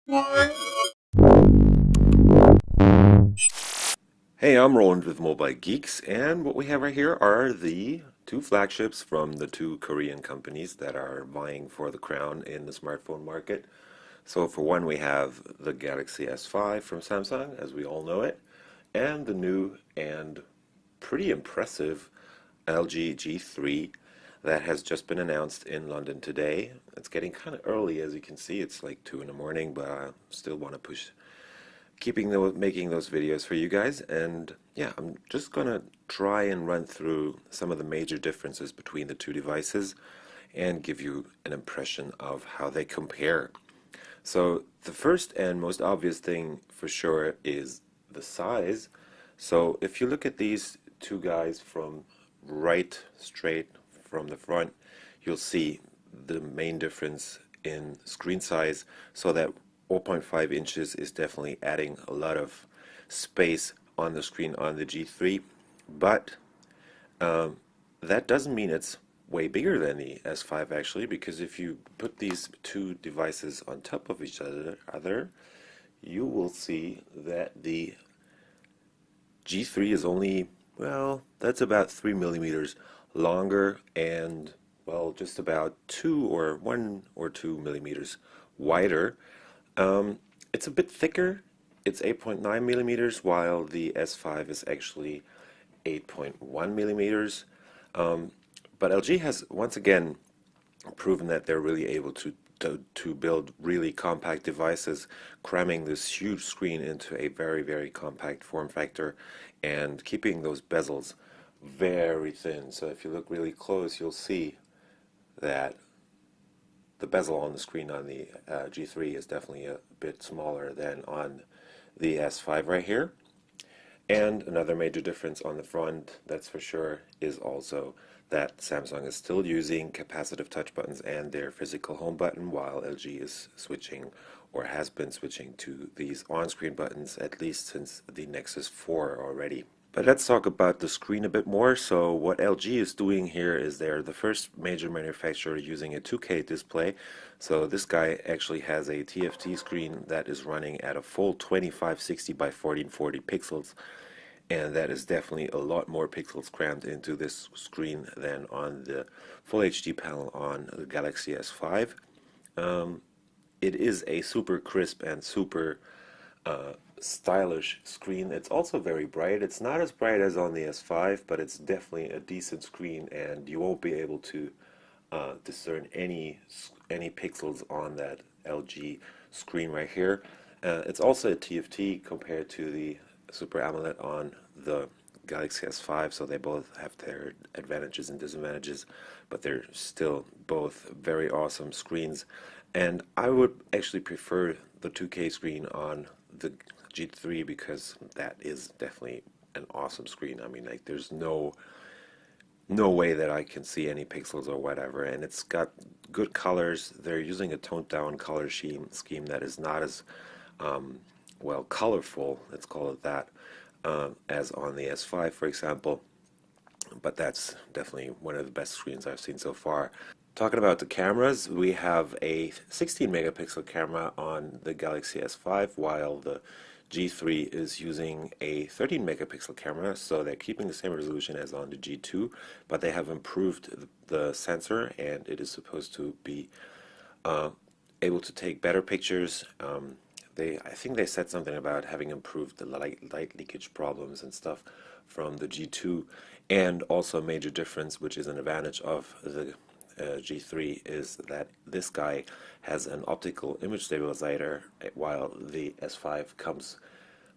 Hey, I'm Roland with Mobile Geeks, and what we have right here are the two flagships from the two Korean companies that are vying for the crown in the smartphone market. So, for one, we have the Galaxy S5 from Samsung, as we all know it, and the new and pretty impressive LG G3 that has just been announced in London today. It's getting kind of early, as you can see. It's like 2 in the morning, but I still want to push making those videos for you guys. And yeah, I'm just gonna try and run through some of the major differences between the two devices and give you an impression of how they compare. So the first and most obvious thing for sure is the size. So if you look at these two guys from right straight from the front, you'll see the main difference in screen size, so that 0.5 inches is definitely adding a lot of space on the screen on the G3, but that doesn't mean it's way bigger than the S5 actually, because if you put these two devices on top of each other, you will see that the G3 is only, well, that's about 3 millimeters longer and, well, just about 1 or 2 millimeters wider. It's a bit thicker. It's 8.9 millimeters, while the S5 is actually 8.1 millimeters. But LG has once again proven that they're really able to build really compact devices, cramming this huge screen into a very compact form factor and keeping those bezels very thin. So if you look really close, you'll see that the bezel on the screen on the G3 is definitely a bit smaller than on the S5 right here. And another major difference on the front, that's for sure, is also that Samsung is still using capacitive touch buttons and their physical home button, while LG is switching or has been switching to these on-screen buttons at least since the Nexus 4 already. But let's talk about the screen a bit more. So what LG is doing here is they're the first major manufacturer using a 2K display. So this guy actually has a TFT screen that is running at a full 2560 by 1440 pixels. And that is definitely a lot more pixels crammed into this screen than on the Full HD panel on the Galaxy S5. It is a super crisp and super stylish screen. It's also very bright. It's not as bright as on the S5, but it's definitely a decent screen, and you won't be able to discern any pixels on that LG screen right here. It's also a TFT compared to the Super AMOLED on the Galaxy S5, so they both have their advantages and disadvantages, but they're still both very awesome screens. And I would actually prefer the 2K screen on the G3 because that is definitely an awesome screen. I mean, like, there's no way that I can see any pixels or whatever, and it's got good colors. They're using a toned down color scheme that is not as well colorful, let's call it that, as on the S5, for example. But that's definitely one of the best screens I've seen so far. Talking about the cameras, we have a 16 megapixel camera on the Galaxy S5, while the G3 is using a 13 megapixel camera, so they're keeping the same resolution as on the G2, but they have improved the sensor, and it is supposed to be uh, able to take better pictures. I think they said something about having improved the light leakage problems and stuff from the G2, and also a major difference, which is an advantage of the G3, is that this guy has an optical image stabilizer, while the S5 comes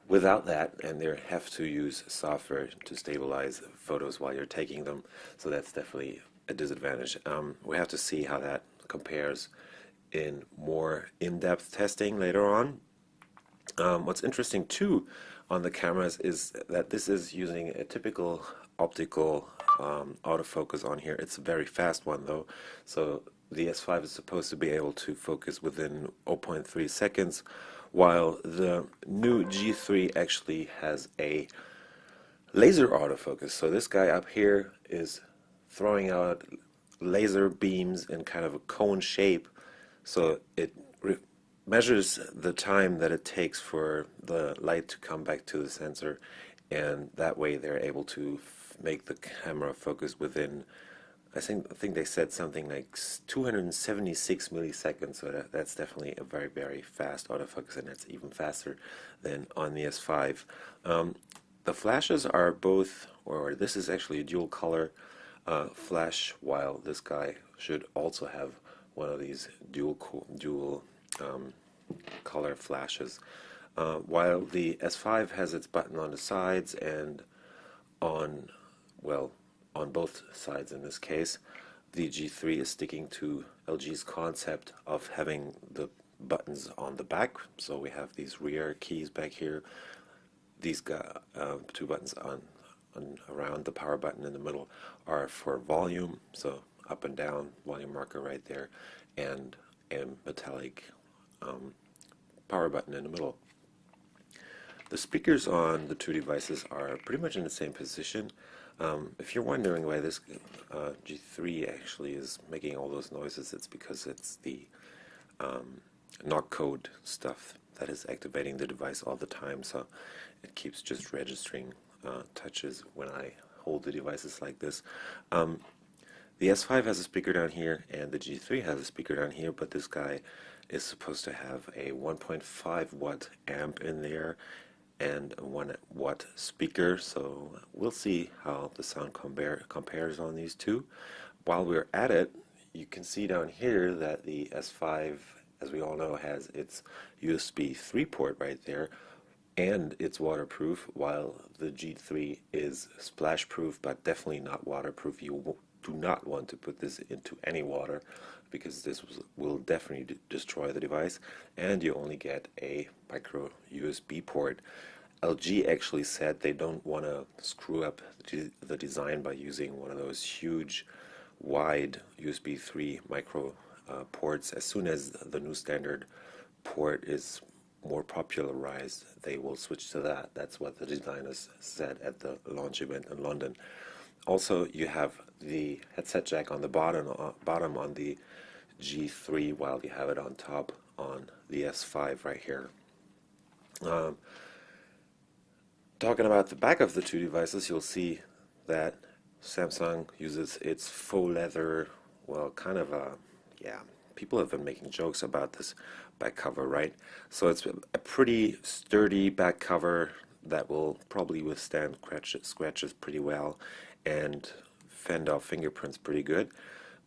without that, and they have to use software to stabilize photos while you're taking them. So that's definitely a disadvantage. We have to see how that compares in more in-depth testing later on. What's interesting too on the cameras is that this is using a typical optical autofocus on here. It's a very fast one though, so the S5 is supposed to be able to focus within zero point 0.3 seconds, while the new G3 actually has a laser autofocus. So this guy up here is throwing out laser beams in kind of a cone shape, so it measures the time that it takes for the light to come back to the sensor, and that way they're able to make the camera focus within, I think they said something like 276 milliseconds, so that's definitely a very, very fast autofocus, and that's even faster than on the S5. The flashes are both, or this is actually a dual color flash, while this guy should also have one of these dual color flashes. While the S5 has its button on the sides and on, well, on both sides in this case, the G3 is sticking to LG's concept of having the buttons on the back. So we have these rear keys back here, these two buttons on around the power button in the middle are for volume, so up and down, volume marker right there, and a metallic power button in the middle. The speakers on the two devices are pretty much in the same position. If you're wondering why this G3 actually is making all those noises, it's because it's the knock code stuff that is activating the device all the time, so it keeps just registering touches when I hold the devices like this. The S5 has a speaker down here and the G3 has a speaker down here, but this guy is supposed to have a 1.5 watt amp in there and a 1 watt speaker, so we'll see how the sound compares on these two. While we're at it, you can see down here that the S5, as we all know, has its USB 3 port right there, and it's waterproof, while the G3 is splash proof but definitely not waterproof. You do not want to put this into any water because this will definitely destroy the device, and you only get a micro USB port. LG actually said they don't want to screw up the design by using one of those huge wide USB 3 micro ports. As soon as the new standard port is more popularized, they will switch to that. That's what the designers said at the launch event in London. Also, you have the headset jack on the bottom on the G3, while you have it on top on the S5 right here. Talking about the back of the two devices, you'll see that Samsung uses its faux leather, well, kind of a, yeah, people have been making jokes about this back cover, right? So it's a pretty sturdy back cover that will probably withstand scratches pretty well and fend off fingerprints pretty good.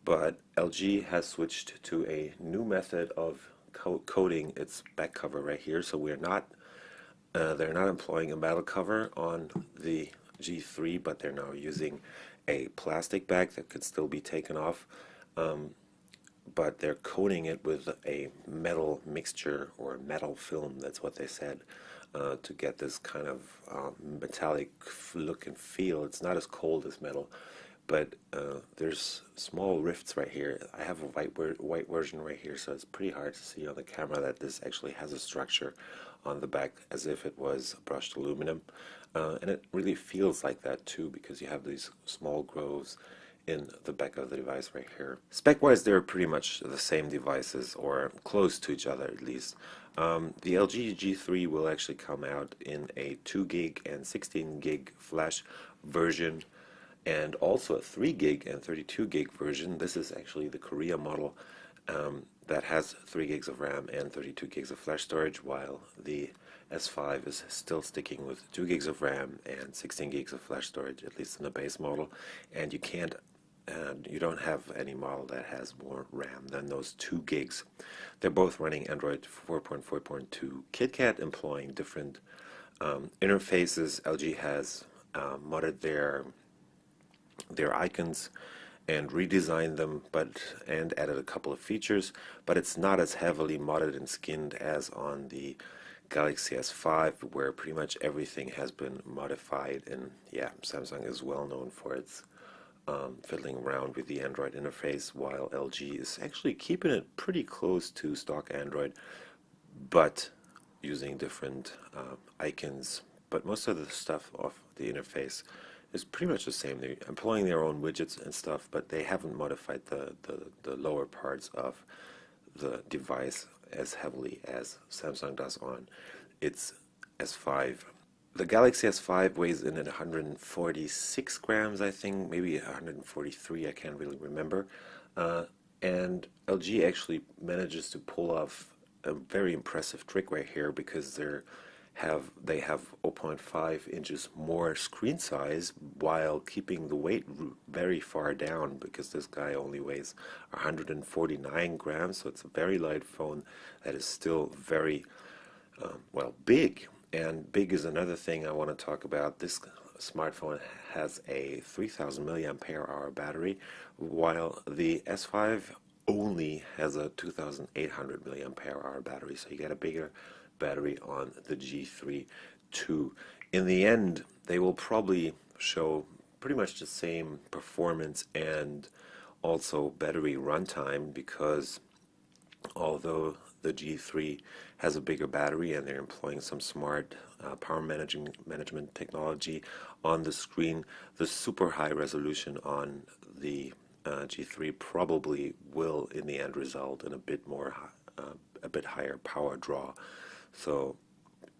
But LG has switched to a new method of coating its back cover right here, so they're not employing a metal cover on the G3, but they're now using a plastic bag that could still be taken off. But they're coating it with a metal mixture or metal film, that's what they said, to get this kind of metallic look and feel. It's not as cold as metal, but there's small rifts right here. I have a white version right here, so it's pretty hard to see on the camera that this actually has a structure on the back as if it was brushed aluminum. And it really feels like that too, because you have these small grooves in the back of the device right here. Spec-wise, they're pretty much the same devices, or close to each other at least. The LG G3 will actually come out in a 2 gig and 16 gig flash version, and also a 3 gig and 32 gig version. This is actually the Korea model that has 3 gigs of RAM and 32 gigs of flash storage, while the S5 is still sticking with 2 gigs of RAM and 16 gigs of flash storage, at least in the base model. And you don't have any model that has more RAM than those 2 gigs. They're both running Android 4.4.2 KitKat, employing different interfaces. LG has modded their icons and redesigned them, and added a couple of features, but it's not as heavily modded and skinned as on the Galaxy S5, where pretty much everything has been modified. And yeah, Samsung is well known for its fiddling around with the Android interface, while LG is actually keeping it pretty close to stock Android, but using different icons. But most of the stuff off the interface is pretty much the same. They're employing their own widgets and stuff, but they haven't modified the lower parts of the device as heavily as Samsung does on its S5. The Galaxy S5 weighs in at 146 grams, I think, maybe 143, I can't really remember. Uh, and LG actually manages to pull off a very impressive trick right here because they have zero point 0.5 inches more screen size while keeping the weight very far down because this guy only weighs 149 grams, so it's a very light phone that is still very well, big. And big is another thing I want to talk about. This smartphone has a 3000 milliampere hour battery, while the S5 only has a 2800 milliampere hour battery. So you get a bigger battery on the G3 too. In the end, they will probably show pretty much the same performance and also battery runtime because although the G3 has a bigger battery and they're employing some smart power management technology on the screen, the super high resolution on the G3 probably will in the end result in a bit higher power draw. So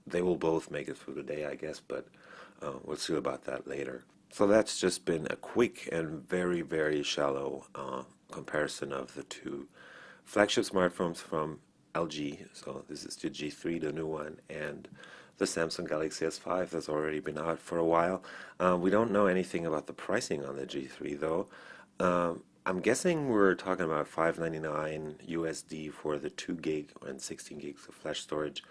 they will both make it through the day, I guess, but we'll see about that later. So that's just been a quick and very, very shallow comparison of the two flagship smartphones from LG. So this is the G3, the new one, and the Samsung Galaxy S5 that's already been out for a while. We don't know anything about the pricing on the G3 though. I'm guessing we're talking about $599 USD for the 2 gig and 16 gigs of flash storage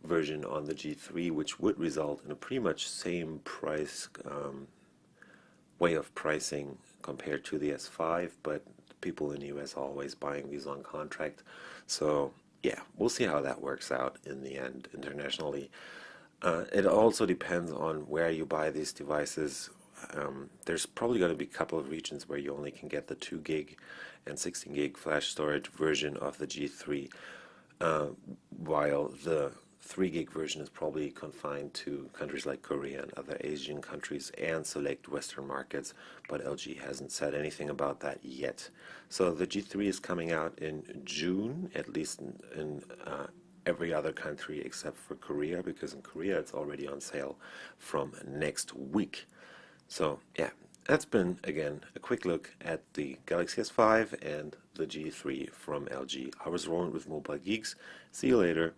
version on the G3, which would result in a pretty much same price way of pricing compared to the S5, but people in the US are always buying these on contract. So yeah, we'll see how that works out in the end internationally. It also depends on where you buy these devices. There's probably going to be a couple of regions where you only can get the 2 gig and 16 gig flash storage version of the G3, while the 3 gig version is probably confined to countries like Korea and other Asian countries and select Western markets, but LG hasn't said anything about that yet. So the G3 is coming out in June, at least in every other country except for Korea, because in Korea it's already on sale from next week. So yeah, that's been again a quick look at the Galaxy S5 and the G3 from LG. I was Roland with Mobile Geeks. See you later.